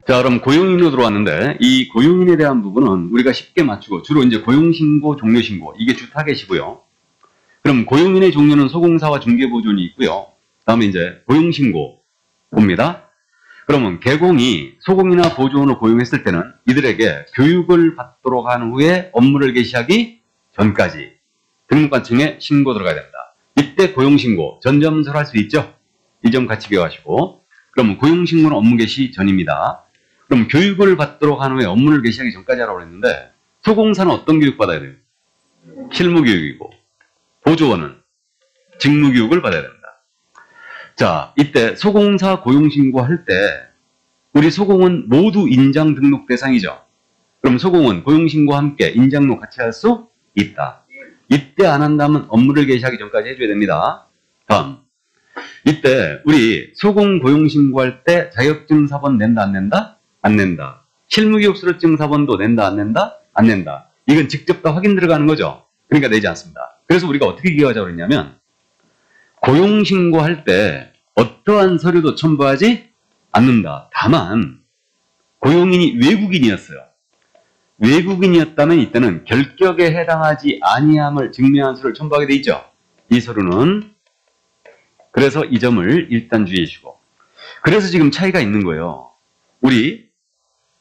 자, 그럼 고용인으로 들어왔는데 이 고용인에 대한 부분은 우리가 쉽게 맞추고 주로 이제 고용신고, 종료신고 이게 주 타겟이고요. 그럼 고용인의 종류는 소공사와 중개보존이 있고요. 다음에 이제 고용신고 봅니다. 그러면 개공이 소공이나 보조원을 고용했을 때는 이들에게 교육을 받도록 한 후에 업무를 개시하기 전까지 등록관청에 신고 들어가야 됩니다. 이때 고용신고 전점서를 할 수 있죠. 이 점 같이 기억하시고. 그러면 고용신고는 업무 개시 전입니다. 그럼 교육을 받도록 한 후에 업무를 개시하기 전까지 하라고 했는데 소공사는 어떤 교육 받아야 돼요? 실무교육이고 보조원은 직무교육을 받아야 됩니다. 자, 이때 소공사 고용신고 할 때 우리 소공은 모두 인장 등록 대상이죠. 그럼 소공은 고용신고와 함께 인장 등록 같이 할 수 있다. 이때 안 한다면 업무를 개시하기 전까지 해줘야 됩니다. 다음, 이때 우리 소공 고용신고할 때 자격증사본 낸다 안 낸다? 안 낸다. 실무교육 수료증사본도 낸다 안 낸다? 안 낸다. 이건 직접 다 확인 들어가는 거죠. 그러니까 내지 않습니다. 그래서 우리가 어떻게 기억하자고 그랬냐면 고용신고할 때 어떠한 서류도 첨부하지 않는다. 다만 고용인이 외국인이었어요. 외국인이었다면 이때는 결격에 해당하지 아니함을 증명한 서류를 첨부하게 돼 있죠. 이 서류는. 그래서 이 점을 일단 주의해 주시고. 그래서 지금 차이가 있는 거예요. 우리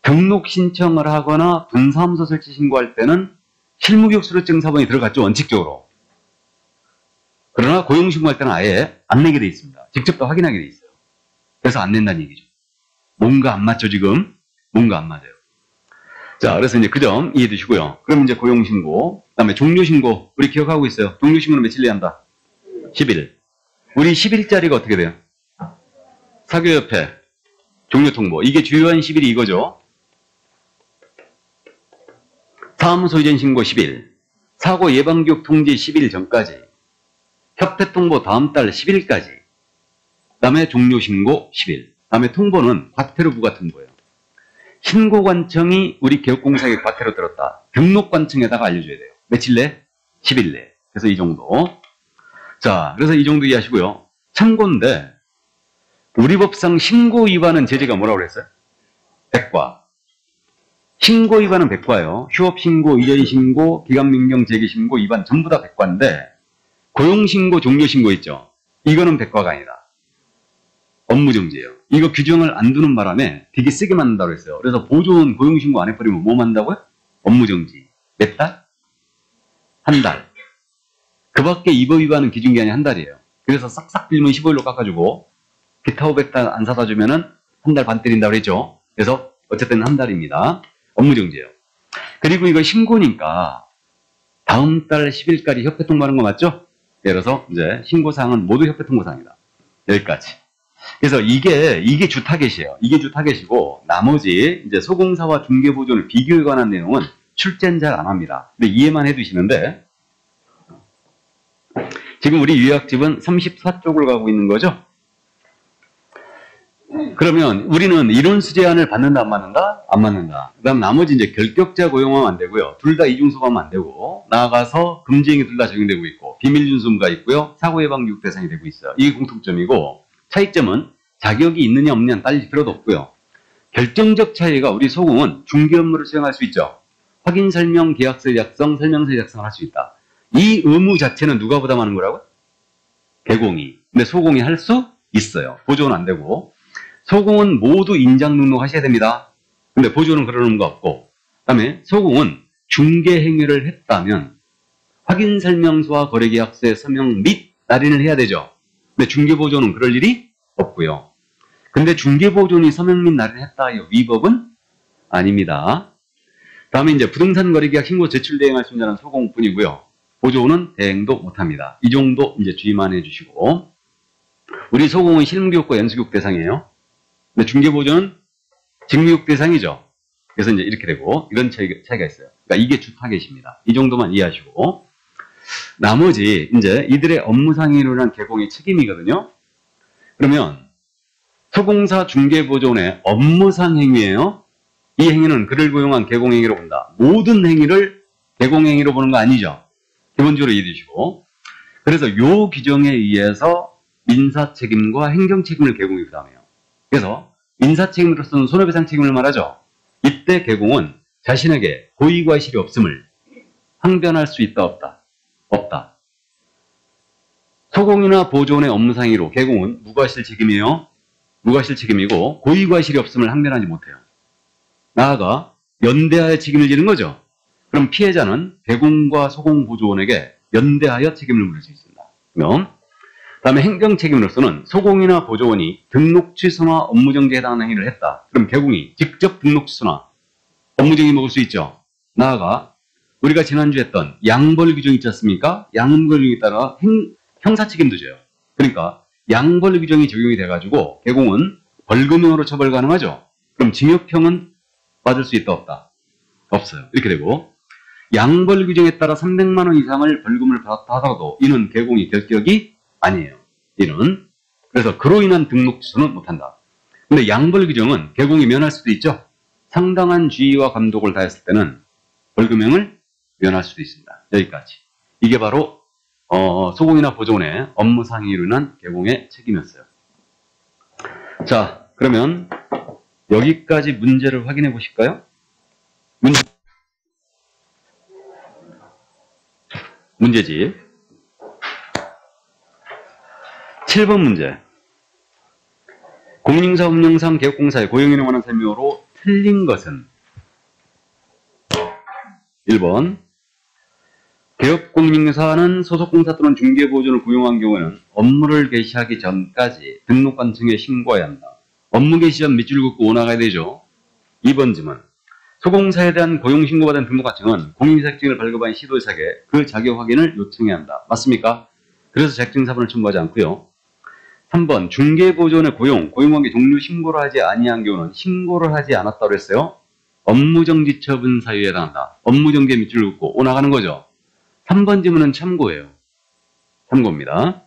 등록 신청을 하거나 분사무소 설치 신고할 때는 실무교육 수료증사본이 들어갔죠. 원칙적으로. 그러나 고용신고할 때는 아예 안 내게 돼 있습니다. 직접 다 확인하게 돼 있어요. 그래서 안 낸다는 얘기죠. 뭔가 안 맞죠, 지금? 뭔가 안 맞아요. 자, 그래서 이제 그 점 이해해 두시고요. 그럼 이제 고용신고, 그 다음에 종료신고, 우리 기억하고 있어요. 종료신고는 며칠 내야 한다? 10일. 우리 10일짜리가 어떻게 돼요? 사교협회, 종료통보. 이게 주요한 10일이 이거죠. 사무소 이전 신고 10일, 사고 예방교육 통지 10일 전까지, 협회 통보 다음 달 10일까지, 그 다음에 종료신고 10일, 그 다음에 통보는 과태료 부과 통보예요. 신고관청이 우리 개업공사에게 과태료 들었다. 등록관청에다가 알려줘야 돼요. 며칠 내? 10일 내. 그래서 이 정도. 자, 그래서 이 정도 이해하시고요. 참고인데 우리 법상 신고 위반은 제재가 뭐라고 그랬어요? 100과. 신고 위반은 100과요. 휴업신고, 이전신고, 기각명령 제기신고, 위반 전부 다 100과인데 고용신고, 종료신고 있죠? 이거는 100과가 아니다. 업무정지예요. 이거 규정을 안 두는 바람에 되게 세게 만든다고 했어요. 그래서 보조원 고용신고 안 해버리면 뭐 만다고요? 업무정지. 몇 달? 한 달. 그 밖에 이법 위반은 기준기한이 한 달이에요. 그래서 싹싹 빌면 15일로 깎아주고 기타 500단 안 사다 주면은 한 달 반 때린다고 했죠. 그래서 어쨌든 한 달입니다. 업무정지예요. 그리고 이거 신고니까 다음 달 10일까지 협회 통보하는 거 맞죠? 예를 들어서 이제 신고사항은 모두 협회 통보사항이다. 여기까지. 그래서 이게 주 타겟이에요. 이게 주 타겟이고 나머지 이제 소공사와 중개보존을 비교에 관한 내용은 출제는 잘 안 합니다. 근데 이해만 해두시는데 지금 우리 유학집은 34쪽을 가고 있는 거죠? 그러면 우리는 이론 수제안을 받는다 안 받는다? 안 받는다. 그 다음 나머지 이제 결격자 고용하면 안 되고요. 둘 다 이중소하면 안 되고 나아가서 금지행위 둘 다 적용되고 있고 비밀준수가 있고요. 사고예방교육 대상이 되고 있어요. 이게 공통점이고 차이점은 자격이 있느냐 없느냐는 따질 필요도 없고요. 결정적 차이가 우리 소공은 중개 업무를 수행할 수 있죠. 확인 설명, 계약서 작성, 설명서 작성을 할 수 있다. 이 의무 자체는 누가 부담하는 거라고요? 개공이. 근데 소공이 할 수 있어요. 보조는 안 되고. 소공은 모두 인장 등록하셔야 됩니다. 근데 보조는 그런 의무가 없고. 그 다음에 소공은 중개 행위를 했다면 확인 설명서와 거래계약서의 서명 및 날인을 해야 되죠. 근데 중개보조는 그럴 일이 없고요. 근데 중개보존이 서명 및 날인을 했다 하여 위법은 아닙니다. 다음에 이제 부동산 거래계약 신고 제출 대행할 수 있는 소공뿐이고요. 보조는 대행도 못합니다. 이 정도 이제 주의만 해주시고 우리 소공은 실무교육과 연수교육 대상이에요. 근데 중개보조는 직무교육 대상이죠. 그래서 이제 이렇게 되고 이런 차이가 있어요. 그러니까 이게 주 타겟입니다. 이 정도만 이해하시고 나머지 이제 이들의 업무상의로 인한 개공의 책임이거든요. 그러면 소공사 중개보존의 업무상 행위예요. 이 행위는 그를 고용한 개공행위로 본다. 모든 행위를 개공행위로 보는 거 아니죠. 기본적으로 이해해 주시고 그래서 요 규정에 의해서 민사책임과 행정책임을 개공이 부담해요. 그래서 인사책임으로서는 손해배상 책임을 말하죠. 이때 개공은 자신에게 고의과실이 없음을 항변할 수 있다, 없다? 없다. 소공이나 보존의 업무상의로 개공은 무과실 책임이에요. 무과실 책임이고 고의과실이 없음을 항변하지 못해요. 나아가 연대하여 책임을 지는 거죠. 그럼 피해자는 개공과 소공보조원에게 연대하여 책임을 물을 수 있습니다. 그럼 다음에 행정책임으로서는 소공이나 보조원이 등록 취소나 업무정지에 해당하는 행위를 했다. 그럼 개공이 직접 등록 취소나 업무정지 먹을 수 있죠. 나아가 우리가 지난주에 했던 양벌 규정 있지 않습니까? 양벌 규정에 따라 형사책임도 져요. 그러니까 양벌 규정이 적용이 돼가지고 개공은 벌금형으로 처벌 가능하죠. 그럼 징역형은 받을 수 있다, 없다? 없어요. 이렇게 되고 양벌 규정에 따라 300만 원 이상을 벌금을 받았다 하더라도 이는 개공이 결격이 아니에요. 이는 그래서 그로 인한 등록 취소는 못한다. 근데 양벌 규정은 개공이 면할 수도 있죠. 상당한 주의와 감독을 다했을 때는 벌금형을 면할 수도 있습니다. 여기까지. 이게 바로 소공이나 보조원의 업무상의로 인한 개공의 책임이었어요. 자, 그러면 여기까지 문제를 확인해 보실까요? 문제집 7번 문제. 공인중개사 운영상 개업공사의 고용인에 관한 설명으로 틀린 것은 1번 개업공인중개사는 소속공사 또는 중개보조원을 고용한 경우에는 업무를 개시하기 전까지 등록관청에 신고해야 한다. 업무 개시 전 밑줄 긋고 오나가야 되죠. 2번 질문. 소공사에 대한 고용신고받은 등록관청은 공인자격증을 발급한 시도자에게 그 자격 확인을 요청해야 한다. 맞습니까? 그래서 자격증사본을 첨부하지 않고요. 3번 중개보조원의 고용관계 종료 신고를 하지 아니한 경우는 신고를 하지 않았다고 했어요. 업무정지 처분 사유에 해당한다. 업무정지에 밑줄 긋고 오나가는 거죠. 3번 질문은 참고예요. 참고입니다.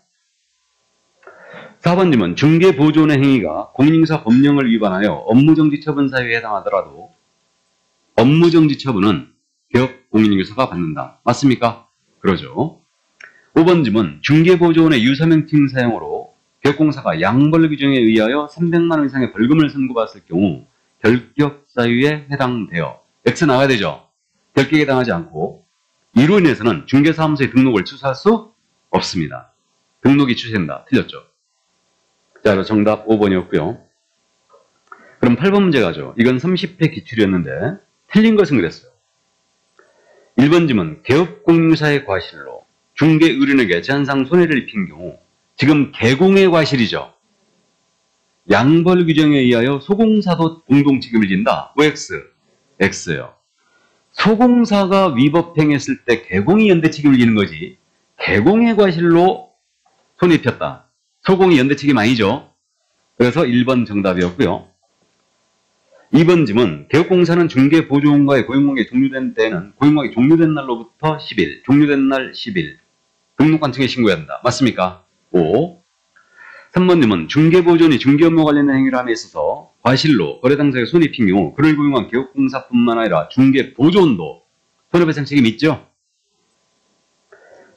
4번 질문. 중개보조원의 행위가 공인중개사 법령을 위반하여 업무정지 처분 사유에 해당하더라도 업무정지 처분은 개업공인중개사가 받는다. 맞습니까? 그러죠. 5번 질문. 중개보조원의 유사명칭 사용으로 개업공사가 양벌 규정에 의하여 300만 원 이상의 벌금을 선고받았을 경우 결격 사유에 해당되어 X 나가야 되죠. 결격에 해당하지 않고 이로 인해서는 중개사무소의 등록을 취소할 수 없습니다. 등록이 취소된다. 틀렸죠. 자, 그럼 정답 5번이었고요. 그럼 8번 문제 가죠. 이건 30회 기출이었는데 틀린 것은 그랬어요. 1번 질문. 개업공사의 과실로 중개의뢰인에게 제한상 손해를 입힌 경우 지금 개공의 과실이죠. 양벌 규정에 의하여 소공사도 공동 책임을 진다. OX, X요. 소공사가 위법행했을 때 개공이 연대 책임을 지는 거지. 개공의 과실로 손해 입혔다. 소공이 연대 책임 아니죠. 그래서 1번 정답이었고요. 2번 질문. 개업공사는 중개보조원과의 고용관계 종료된 때에는 고용관계 종료된 날로부터 10일, 종료된 날 10일 등록관청에 신고해야 한다. 맞습니까? 5. 3번 질문. 중개보조원이 중개업무 관련된 행위를 함에 있어서 과실로 거래 당사자가 손해 입힌 경우 그를 고용한 개업공사뿐만 아니라 중개보조원도 손해배상 책임이 있죠.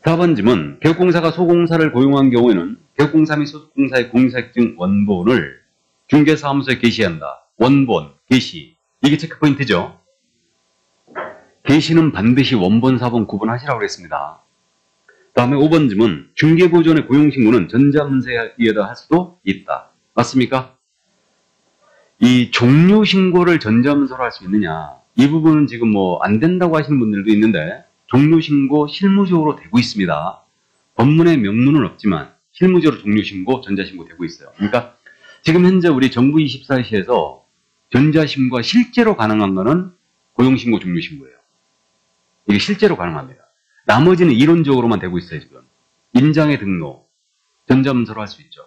4번 질문. 개업공사가 소공사를 고용한 경우에는 개업공사 및 소속공사의 공인자격증 원본을 중개사무소에 게시한다. 원본, 게시. 이게 체크포인트죠. 게시는 반드시 원본, 사본 구분하시라고 그랬습니다. 다음에 5번 질문. 중개보조원의 고용신고는 전자문서에 의하다 할 수도 있다. 맞습니까? 이 종료신고를 전자문서로 할 수 있느냐. 이 부분은 지금 뭐 안 된다고 하시는 분들도 있는데 종료신고 실무적으로 되고 있습니다. 법문의 명문은 없지만 실무적으로 종료신고, 전자신고 되고 있어요. 그러니까 지금 현재 우리 정부 24시에서 전자신고가 실제로 가능한 거는 고용신고, 종료신고예요. 이게 실제로 가능합니다. 나머지는 이론적으로만 되고 있어요, 지금. 인장의 등록, 전자문서로 할 수 있죠.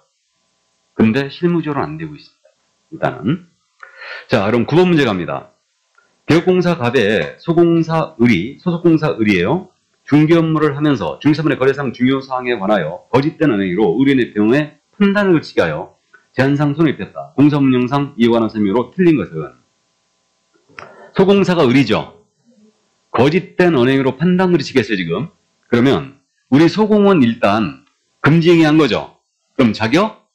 근데 실무적으로 안 되고 있습니다. 일단은. 자, 그럼 9번 문제 갑니다. 개업공사 갑에 소공사 의리, 소속공사 의리예요. 중개 업무를 하면서 중개사분의 거래상 중요 사항에 관하여 거짓된 은행으로 의뢰인의 병에 판단을 그치게 하여 제한상 손을 입혔다. 공사 운영상 이에 관한 설명으로 틀린 것은 소공사가 의리죠. 거짓된 언행으로 판단 그치겠어요, 지금. 그러면 우리 소공은 일단 금지행위 한 거죠. 그럼 자격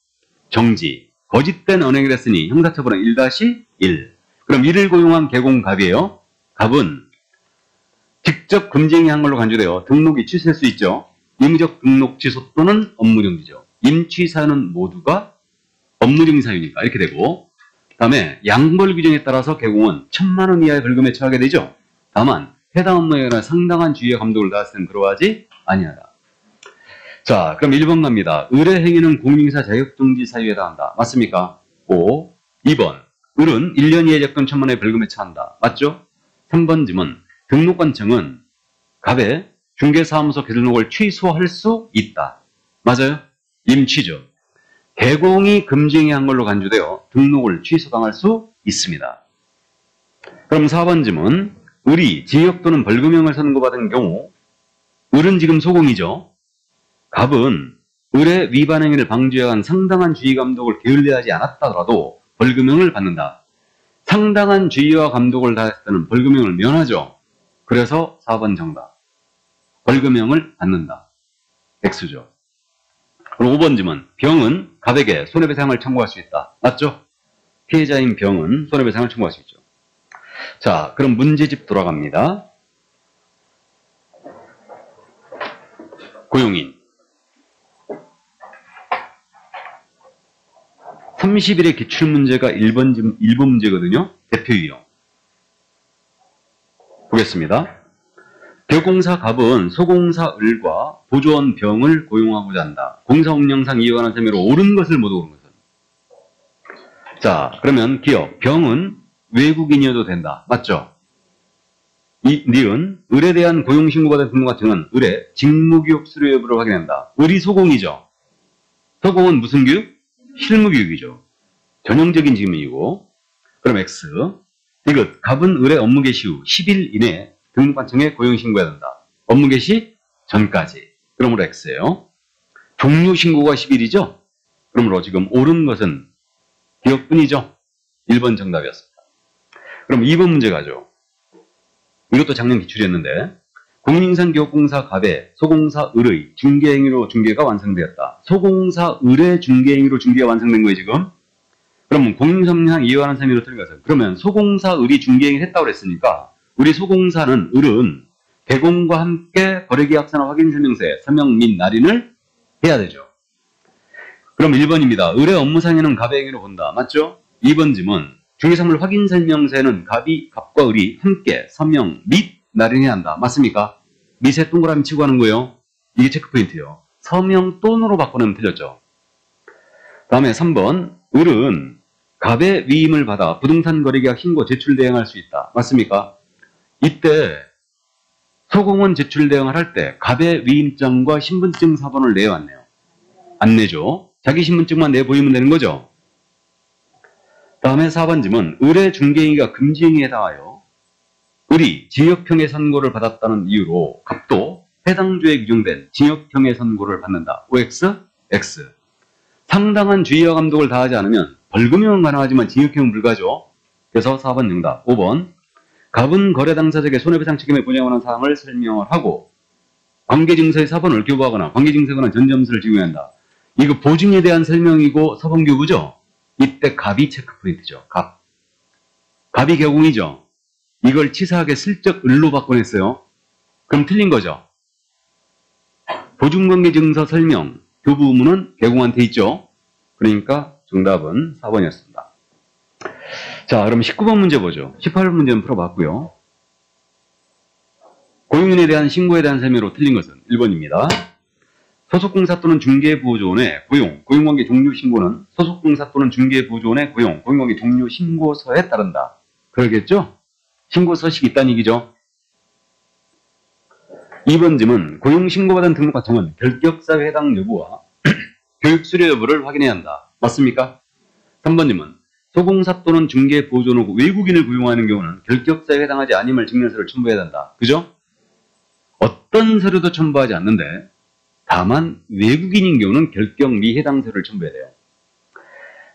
정지. 거짓된 언행을 했으니 형사처벌은 1-1. 그럼 이를 고용한 개공갑이에요. 갑은 직접 금지행위 한 걸로 간주되어 등록이 취소될 수 있죠. 임의적 등록 취소 또는 업무정지죠. 임취 사유는 모두가 업무정지 사유니까 이렇게 되고, 다음에 양벌 규정에 따라서 개공은 1,000만 원 이하의 벌금에 처하게 되죠. 다만 해당 업무에 관한 상당한 주의와 감독을 다했을 때는 그러하지 아니하다. 자, 그럼 1번 갑니다. 의뢰 행위는 공인인사 자격정지 사유에 해당한다. 맞습니까? 오. 2번. 을은 1년 이하의 적금 1,000만 원의 벌금에 처한다. 맞죠? 3번 질문. 등록관청은 갑의 중개사무소 개설등록을 취소할 수 있다. 맞아요? 임취죠. 개공이 금지행위 한 걸로 간주되어 등록을 취소당할 수 있습니다. 그럼 4번 질문. 을이 징역 또는 벌금형을 선고받은 경우, 을은 지금 소공이죠. 갑은 을의 위반 행위를 방지하기 위한 상당한 주의 감독을 게을리하지 않았다더라도 벌금형을 받는다. 상당한 주의와 감독을 다했을 때는 벌금형을 면하죠. 그래서 4번 정답. 벌금형을 받는다. X죠. 그럼 5번 질문. 병은 갑에게 손해배상을 청구할 수 있다. 맞죠? 피해자인 병은 손해배상을 청구할 수 있죠. 자, 그럼 문제집 돌아갑니다. 고용인. 30일의 기출문제가 1번 문제거든요. 대표 유형. 보겠습니다. 격공사 갑은 소공사 을과 보조원 병을 고용하고자 한다. 공사 운영상 이에 관한 셈으로 옳은 것을 모두 옳은 것은. 자, 그러면 기억. 병은 외국인이어도 된다. 맞죠? 니은 을에 대한 고용신고받은 등록관청은 을의 직무교육 수료 여부를 확인한다. 을이 소공이죠. 소공은 무슨 교육? 실무교육이죠. 전형적인 질문이고. 그럼 X. 이것 갑은 을의 업무 개시 후 10일 이내에 등록관청에 고용신고해야 된다. 업무 개시 전까지. 그러므로 X예요. 종료신고가 10일이죠. 그러므로 지금 옳은 것은 기억뿐이죠. 1번 정답이었습니다. 그럼 2번 문제 가죠. 이것도 작년 기출이었는데, 공인인상기업공사 갑의 소공사 을의 중개행위로 중개가 완성되었다. 소공사 을의 중개행위로 중개가 완성된 거예요, 지금. 그러면 공인인상상 이에 관한 셈으로 틀린 것은, 그러면 소공사 을이 중개행위를 했다고 그랬으니까 우리 소공사는 을은 개공과 함께 거래계약서나 확인설명서에 서명 및 날인을 해야 되죠. 그럼 1번입니다. 을의 업무상에는 갑의 행위로 본다. 맞죠? 2번 질문. 중개사물 확인설명서에는 갑과 을이 함께 서명 및 날인해야 한다. 맞습니까? 밑에 동그라미 치고 하는 거예요. 이게 체크포인트예요. 서명 또는으로 바꾸면 틀렸죠. 다음에 3번. 을은 갑의 위임을 받아 부동산 거래계약 신고 제출 대행할 수 있다. 맞습니까? 이때 소공원 제출 대행을 할 때 갑의 위임장과 신분증 사본을 내야 왔네요. 안 내죠. 자기 신분증만 내보이면 되는 거죠. 다음에 4번 질문. 을의 중개행위가 금지행위에 해당하여 을이 징역형의 선고를 받았다는 이유로 갑도 해당 주에 규정된 징역형의 선고를 받는다. OX, X. 상당한 주의와 감독을 다하지 않으면 벌금형은 가능하지만 징역형은 불가죠. 그래서 4번 정답. 5번. 갑은 거래 당사자에게 손해배상 책임을 부여하는 사항을 설명을 하고 관계증서의 사본을 교부하거나 관계증서에 관한 전점서를 제공해야 한다. 이거 보증에 대한 설명이고 서본 교부죠. 이때 갑이 체크포인트죠. 갑이 개공이죠. 이걸 치사하게 슬쩍 을로 바꿔냈어요. 그럼 틀린 거죠. 보증관계증서 설명, 교부 의무는 개공한테 있죠. 그러니까 정답은 4번이었습니다. 자, 그럼 19번 문제 보죠. 18번 문제는 풀어봤고요. 고용인에 대한 신고에 대한 설명으로 틀린 것은 1번입니다. 소속공사 또는 중개보조원의 고용관계 종료 신고는 소속공사 또는 중개보조원의 고용관계 종료 신고서에 따른다. 그러겠죠? 신고 서식이 있다는 얘기죠. 2번 질문. 고용신고받은 등록관청은 결격사유 해당 여부와 교육수료 여부를 확인해야 한다. 맞습니까? 3번 질문. 소공사 또는 중개보조원은 외국인을 고용하는 경우는 결격사유에 해당하지 아님을 증명서를 첨부해야 한다. 그죠? 어떤 서류도 첨부하지 않는데 다만 외국인인 경우는 결격 미 해당 서류를 첨부해야 돼요.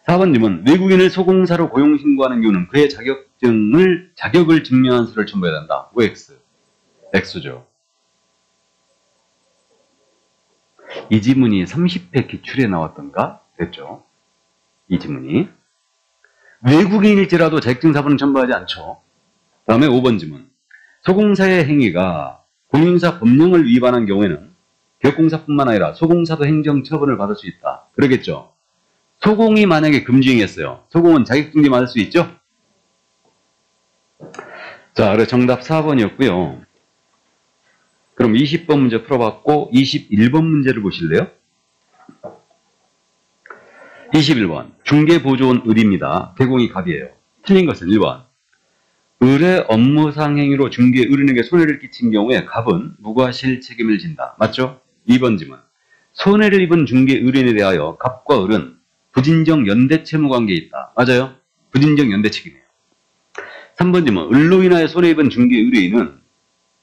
4번 질문. 외국인을 소공사로 고용신고하는 경우는 그의 자격을 증명한 서류를 첨부해야 한다. OX. X죠. 이 지문이 30회 기출에 나왔던가? 됐죠. 이 지문이. 외국인일지라도 자격증4번은 첨부하지 않죠. 다음에 5번 지문. 소공사의 행위가 공인사 법령을 위반한 경우에는 기업공사뿐만 아니라 소공사도 행정처분을 받을 수 있다. 그러겠죠. 소공이 만약에 금지행위했어요. 소공은 자격증지 맞을 수 있죠? 자, 그래서 정답 4번이었고요. 그럼 20번 문제 풀어봤고 21번 문제를 보실래요? 21번. 중개보조원 을입니다. 개공이 갑이에요. 틀린 것은 1번. 을의 업무상 행위로 중개 을인에게 손해를 끼친 경우에 갑은 무과실 책임을 진다. 맞죠? 2번 지문. 손해를 입은 중개 을인에 대하여 갑과 을은 부진정 연대 채무 관계에 있다. 맞아요? 부진정 연대 책임이에요. 3번 지문. 을로 인하여 손해 입은 중개 의뢰인은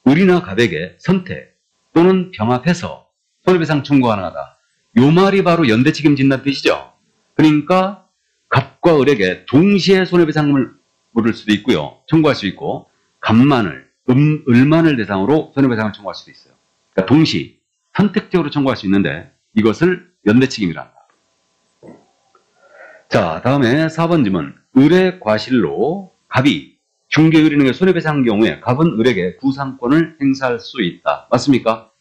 을이나 갑에게 선택 또는 병합해서 손해배상 청구 가능하다. 요 말이 바로 연대 책임진다는 뜻이죠. 그러니까 갑과 을에게 동시에 손해배상을 물을 수도 있고요. 청구할 수 있고 갑만을, 을만을 대상으로 손해배상을 청구할 수도 있어요. 그러니까 동시 선택적으로 청구할 수 있는데 이것을 연대 책임이라 한다. 자, 다음에 4번 지문. 을의 과실로 갑이 중개 의뢰인에게 손해배상한 경우에 갑은 을에게 구상권을 행사할 수 있다. 맞습니까?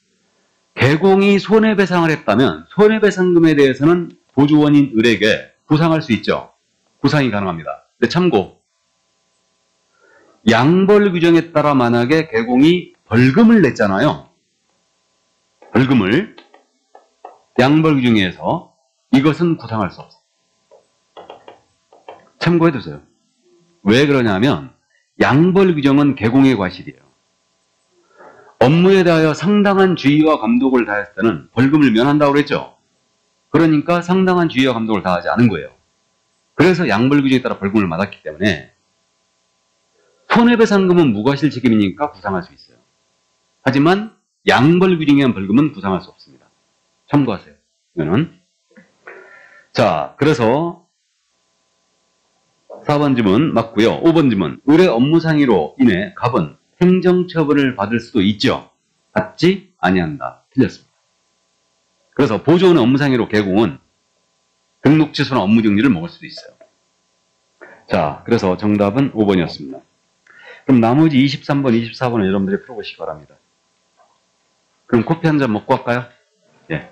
개공이 손해배상을 했다면 손해배상금에 대해서는 보조원인 을에게 구상할 수 있죠. 구상이 가능합니다. 근데 참고 양벌 규정에 따라 만약에 개공이 벌금을 냈잖아요. 벌금을 양벌 규정에 의해서 이것은 구상할 수 없어요. 참고해두세요. 왜 그러냐면 양벌 규정은 개공의 과실이에요. 업무에 대하여 상당한 주의와 감독을 다했을 때는 벌금을 면한다고 그랬죠. 그러니까 상당한 주의와 감독을 다하지 않은 거예요. 그래서 양벌 규정에 따라 벌금을 맞았기 때문에 손해배상금은 무과실 책임이니까 구상할 수 있어요. 하지만 양벌 규정에 의한 벌금은 구상할 수 없습니다. 참고하세요. 이거는. 자, 그래서 4번 지문 맞고요. 5번 지문. 을의 업무상의로 인해 갑은 행정처분을 받을 수도 있죠. 받지 아니한다. 틀렸습니다. 그래서 보조원의 업무상의로 개공은 등록 취소나 업무 정지를 먹을 수도 있어요. 자, 그래서 정답은 5번이었습니다. 그럼 나머지 23번, 24번은 여러분들이 풀어보시기 바랍니다. 그럼 커피 한 잔 먹고 할까요? 예.